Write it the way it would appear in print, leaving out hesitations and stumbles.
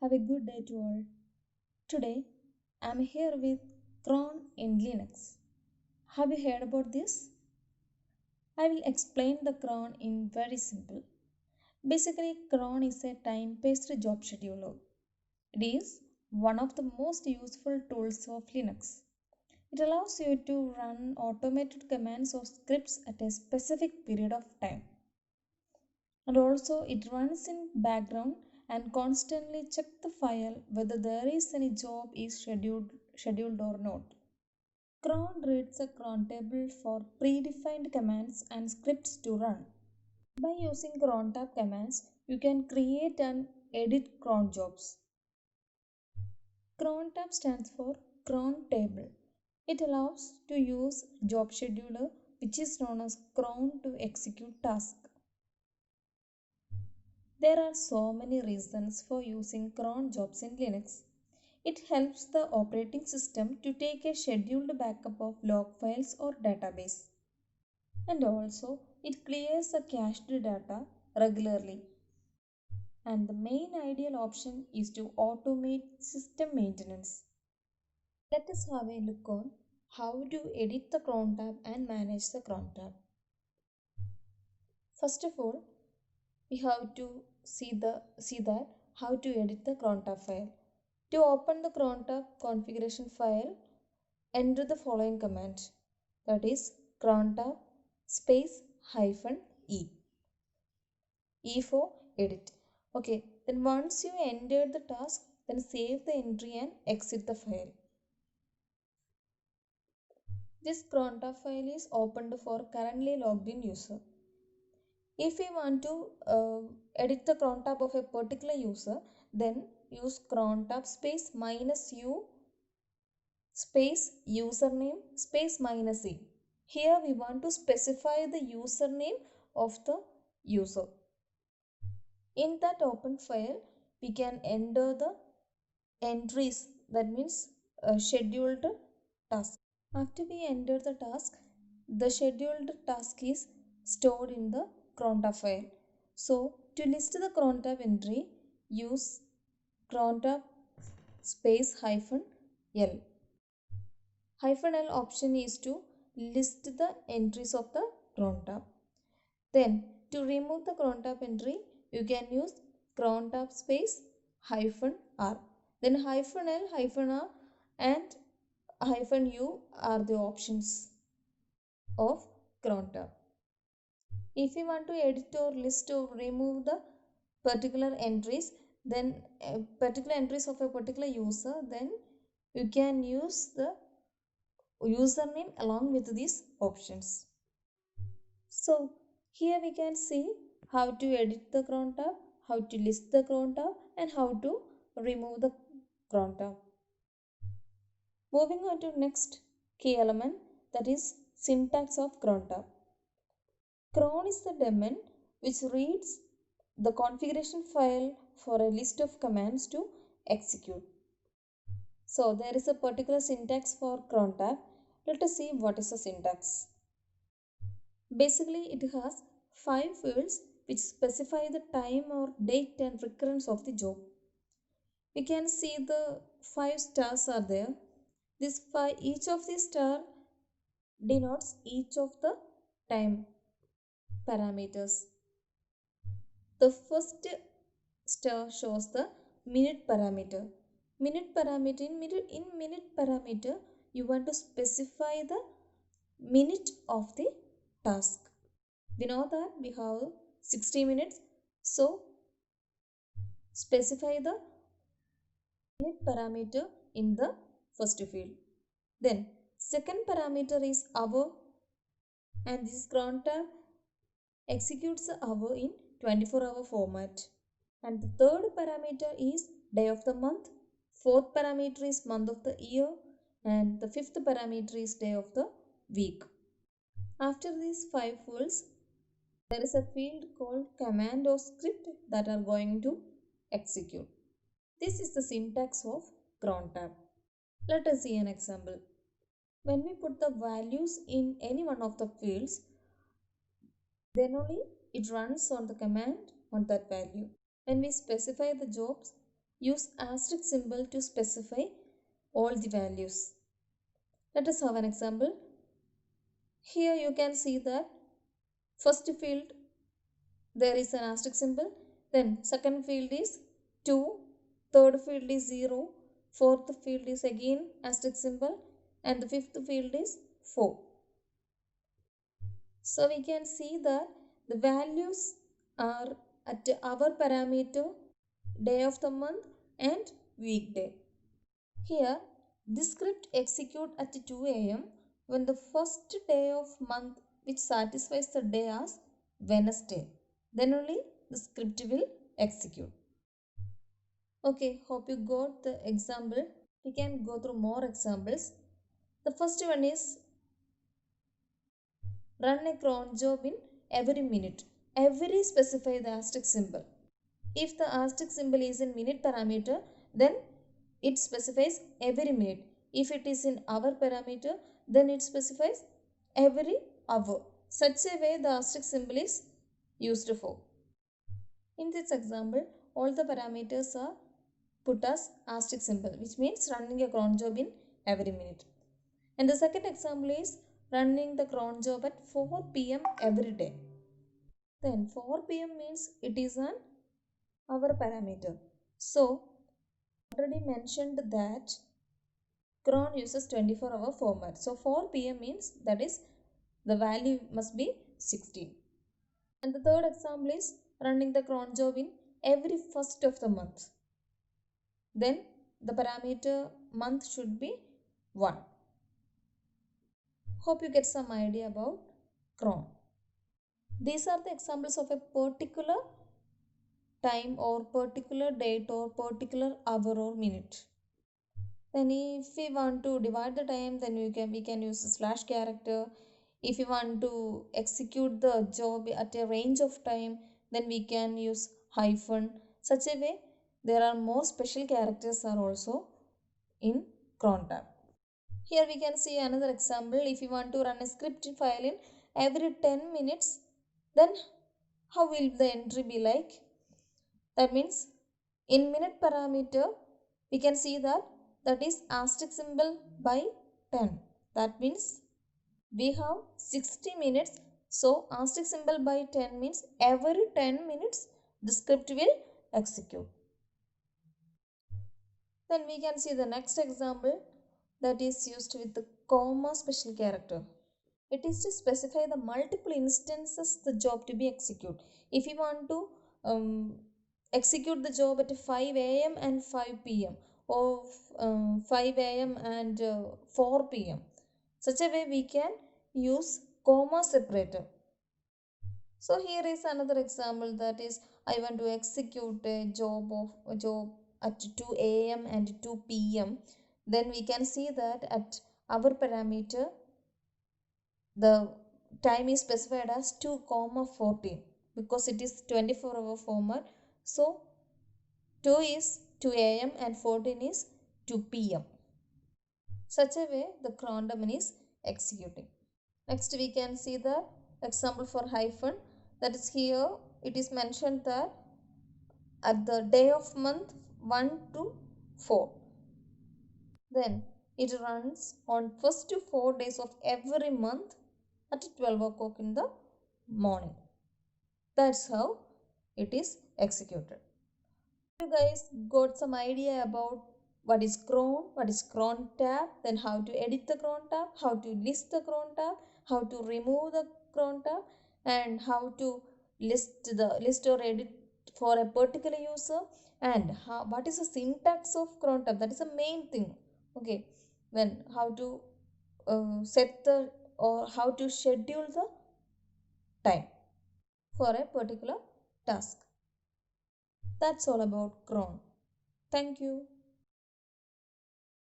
Have a good day to all. Today I'm here with cron in Linux. Have you heard about this? I will explain the cron in very simple. Basically, cron is a time-based job scheduler. It is one of the most useful tools of Linux. It allows you to run automated commands or scripts at a specific period of time. And also it runs in background and constantly check the file whether there is any job is scheduled or not. Cron reads a cron table for predefined commands and scripts to run. By using cron tab commands, you can create and edit cron jobs. Cron tab stands for cron table. It allows to use job scheduler, which is known as cron, to execute tasks. There are so many reasons for using cron jobs in Linux. It helps the operating system to take a scheduled backup of log files or database. And also, it clears the cached data regularly. And the main ideal option is to automate system maintenance. Let us have a look on how to edit the cron tab and manage the cron tab. First of all, we have to see that how to edit the cron tab file. To open the cron tab configuration file, enter the following command, that is cron tab space hyphen e. E for edit. Okay, then once you enter the task, then save the entry and exit the file. This cron tab file is opened for currently logged in user. If we want to edit the cron tab of a particular user, then use cron tab space minus u space username space minus e. Here we want to specify the username of the user. In that open file, we can enter the entries, that means scheduled task. After we enter the task, the scheduled task is stored in the cron tab file. So to list the cron tab entry, use cron tab space hyphen L. Hyphen L option is to list the entries of the cron tab. Then to remove the cron tab entry, you can use cron tab space hyphen R. Then hyphen L, hyphen R and hyphen U are the options of cron tab. If you want to edit or list or remove the particular entries, then particular entries of a particular user, then you can use the username along with these options. So here we can see how to edit the cron tab, how to list the cron tab and how to remove the cron tab. Moving on to next key element, that is syntax of cron tab. Cron is the daemon which reads the configuration file for a list of commands to execute. So there is a particular syntax for cron tab. Let us see what is the syntax. Basically, it has 5 fields which specify the time or date and recurrence of the job. We can see the 5 stars are there. Each of these star denotes each of the time parameters. The first star shows the minute parameter. In minute parameter, you want to specify the minute of the task. We know that we have 60 minutes, so specify the minute parameter in the first field. Then second parameter is hour, and this cron tab executes the hour in 24-hour format. And the third parameter is day of the month, fourth parameter is month of the year, and the fifth parameter is day of the week. After these 5 fields, there is a field called command or script that are going to execute. This is the syntax of cron tab. Let us see an example. When we put the values in any one of the fields, then only it runs on the command on that value. When we specify the jobs, use asterisk symbol to specify all the values. Let us have an example. Here you can see that first field there is an asterisk symbol, then second field is 2, third field is 0, fourth field is again asterisk symbol, and the fifth field is 4. So we can see that the values are at our parameter, day of the month and weekday. Here this script execute at 2 am when the first day of month which satisfies the day as Wednesday. Then only the script will execute. Okay, hope you got the example. We can go through more examples. The first one is run a cron job in every minute. Every specify the asterisk symbol. If the asterisk symbol is in minute parameter, then it specifies every minute. If it is in hour parameter, then it specifies every hour. Such a way the asterisk symbol is used for. In this example, all the parameters are put as asterisk symbol, which means running a cron job in every minute. And the second example is running the cron job at 4 p.m. every day. Then 4 p.m. means it is an hour parameter. So already mentioned that cron uses 24-hour format. So 4 p.m. means that is the value must be 16. And the third example is running the cron job in every first of the month. Then the parameter month should be 1. Hope you get some idea about cron. These are the examples of a particular time or particular date or particular hour or minute. Then if we want to divide the time, then we can use a slash character. If we want to execute the job at a range of time, then we can use hyphen. Such a way there are more special characters are also in cron tab. Here we can see another example. If you want to run a script file in every 10 minutes, then how will the entry be like? That means in minute parameter, we can see that is asterisk symbol by 10. That means we have 60 minutes. So asterisk symbol by 10 means every 10 minutes the script will execute. Then we can see the next example that is used with the comma special character. It is to specify the multiple instances the job to be executed. If you want to execute the job at 5 a.m. and 5 p.m. or 5 a.m. and 4 p.m. Such a way we can use comma separator. So here is another example, that is I want to execute a job at 2 a.m. and 2 p.m. Then we can see that at our parameter the time is specified as 2 comma 14 because it is 24-hour format. So 2 is 2 a.m. and 14 is 2 p.m. Such a way the cron domain is executing. Next we can see the example for hyphen, that is here it is mentioned that at the day of month 1 to 4, then it runs on first 4 days of every month at 12 o'clock in the morning. That's how it is executed. You guys got some idea about what is cron, what is cron tab, then how to edit the cron tab, how to list the cron tab, how to remove the cron tab, and how to list or edit for a particular user, and what is the syntax of cron tab. That is the main thing. Okay, then how to set the or how to schedule the time for a particular task. That's all about cron. Thank you.